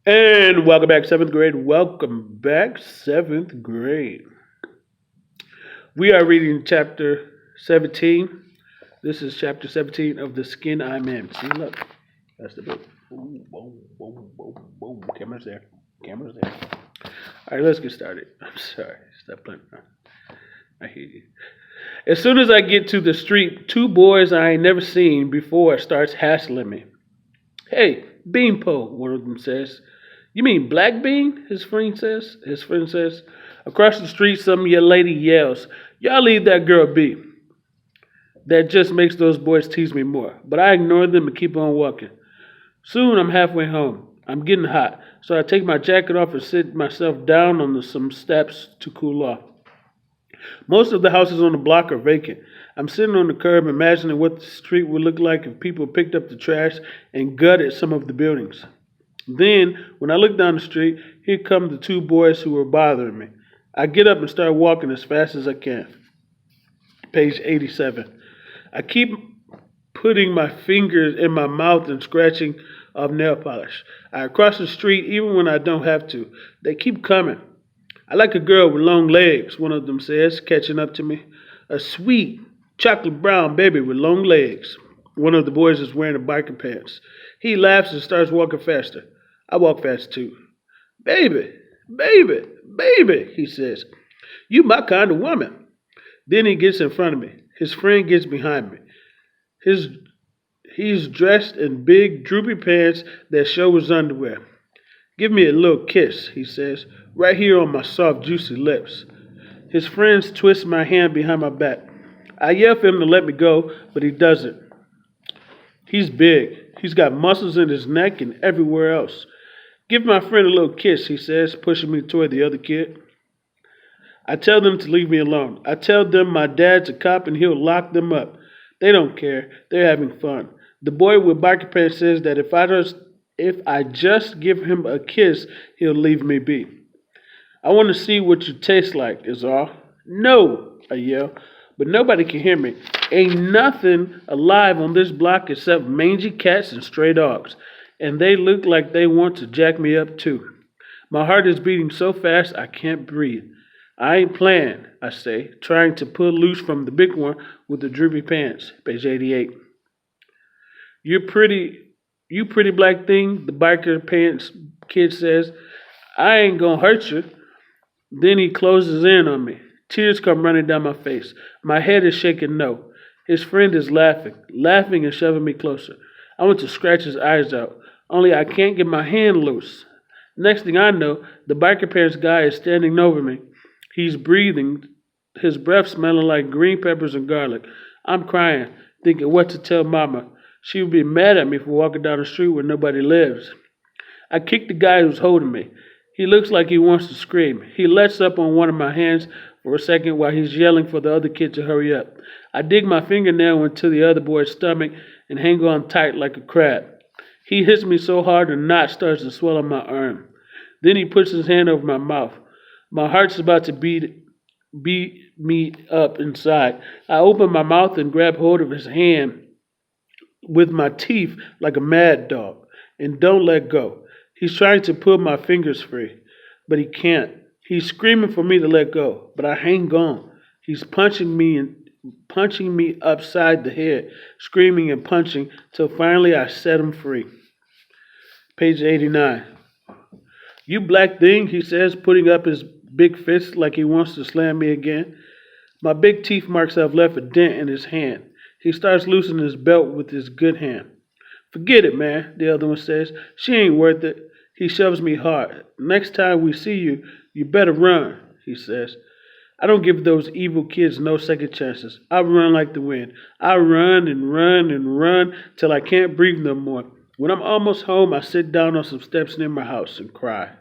And welcome back, seventh grade. Welcome back, seventh grade. We are reading chapter 17. This is chapter 17 of The Skin I'm In. See, look, that's the book. Boom, boom, boom, boom, boom. Camera's there. Camera's there. All right, let's get started. I'm sorry. Stop playing. I hear you. As soon as I get to the street, two boys I ain't never seen before starts hassling me. Hey, Beanpole, one of them says. You mean Black Bean? His friend says. Across the street, some young lady yells, Y'all leave that girl be. That just makes those boys tease me more. But I ignore them and keep on walking. Soon I'm halfway home. I'm getting hot, so I take my jacket off and sit myself down on some steps to cool off. Most of the houses on the block are vacant. I'm sitting on the curb imagining what the street would look like if people picked up the trash and gutted some of the buildings. Then, when I look down the street, here come the two boys who were bothering me. I get up and start walking as fast as I can. Page 87. I keep putting my fingers in my mouth and scratching off nail polish. I cross the street even when I don't have to. They keep coming. I like a girl with long legs, one of them says, catching up to me. A sweet, chocolate brown baby with long legs. One of the boys is wearing a biker pants. He laughs and starts walking faster. I walk fast too. Baby, baby, baby, he says. You my kind of woman. Then he gets in front of me. His friend gets behind me. He's dressed in big, droopy pants that show his underwear. Give me a little kiss, he says, right here on my soft, juicy lips. His friends twist my hand behind my back. I yell for him to let me go, but he doesn't. He's big. He's got muscles in his neck and everywhere else. Give my friend a little kiss, he says, pushing me toward the other kid. I tell them to leave me alone. I tell them my dad's a cop and he'll lock them up. They don't care. They're having fun. The boy with biker pants says that if I just give him a kiss, he'll leave me be. I want to see what you taste like, is all. No, I yell, but nobody can hear me. Ain't nothing alive on this block except mangy cats and stray dogs. And they look like they want to jack me up too. My heart is beating so fast I can't breathe. I ain't playing, I say, trying to pull loose from the big one with the droopy pants. Page 88. You pretty black thing, the biker pants kid says. I ain't gonna hurt you. Then he closes in on me. Tears come running down my face. My head is shaking no. His friend is laughing and shoving me closer. I want to scratch his eyes out, only I can't get my hand loose. Next thing I know, the biker pants guy is standing over me. He's breathing, his breath smelling like green peppers and garlic. I'm crying, thinking what to tell Mama. She would be mad at me for walking down the street where nobody lives. I kick the guy who's holding me. He looks like he wants to scream. He lets up on one of my hands for a second while he's yelling for the other kid to hurry up. I dig my fingernail into the other boy's stomach and hang on tight like a crab. He hits me so hard a knot starts to swell on my arm. Then he puts his hand over my mouth. My heart's about to beat me up inside. I open my mouth and grab hold of his hand with my teeth like a mad dog and don't let go. He's trying to pull my fingers free, but he can't. He's screaming for me to let go, but I hang on. He's punching me upside the head, screaming and punching till finally I set him free. Page 89. You black thing, he says, putting up his big fist like he wants to slam me again. My big teeth marks have left a dent in his hand. He starts loosening his belt with his good hand. Forget it, man, the other one says. She ain't worth it. He shoves me hard. Next time we see you, you better run, he says. I don't give those evil kids no second chances. I run like the wind. I run and run and run till I can't breathe no more. When I'm almost home, I sit down on some steps near my house and cry.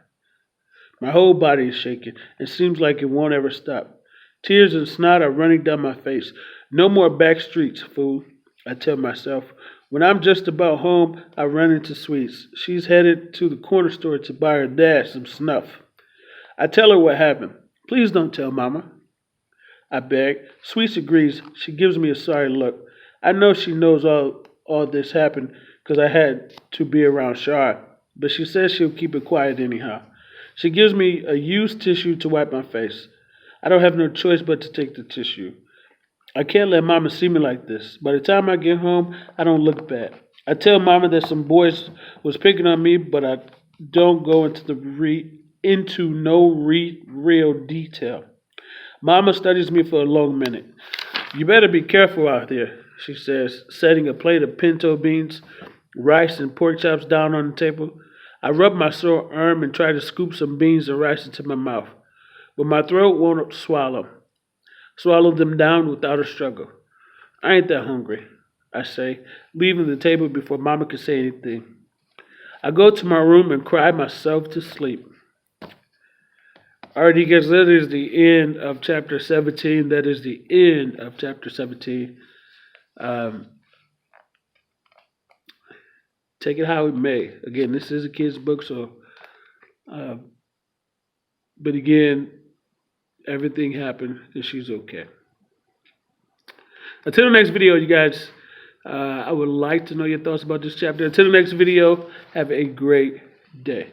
My whole body is shaking and seems like it won't ever stop. Tears and snot are running down my face. No more back streets, fool, I tell myself. When I'm just about home, I run into Sweets. She's headed to the corner store to buy her dad some snuff. I tell her what happened. Please don't tell Mama, I beg. Sweets agrees. She gives me a sorry look. I know she knows all this happened because I had to be around Shar. but she says she'll keep it quiet anyhow. She gives me a used tissue to wipe my face. I don't have no choice but to take the tissue. I can't let Mama see me like this. By the time I get home, I don't look bad. I tell Mama that some boys was picking on me, but I don't go into no real detail. Mama studies me for a long minute. You better be careful out there, she says, setting a plate of pinto beans, rice, and pork chops down on the table. I rub my sore arm and try to scoop some beans and rice into my mouth, but my throat won't swallow them down without a struggle. I ain't that hungry, I say, leaving the table before Mama can say anything. I go to my room and cry myself to sleep. Alright, you guys, that is the end of chapter 17. That is the end of chapter 17. Take it how it may. Again, this is a kid's book, so, but again, everything happened and she's okay. Until the next video, you guys, I would like to know your thoughts about this chapter. Until the next video, have a great day.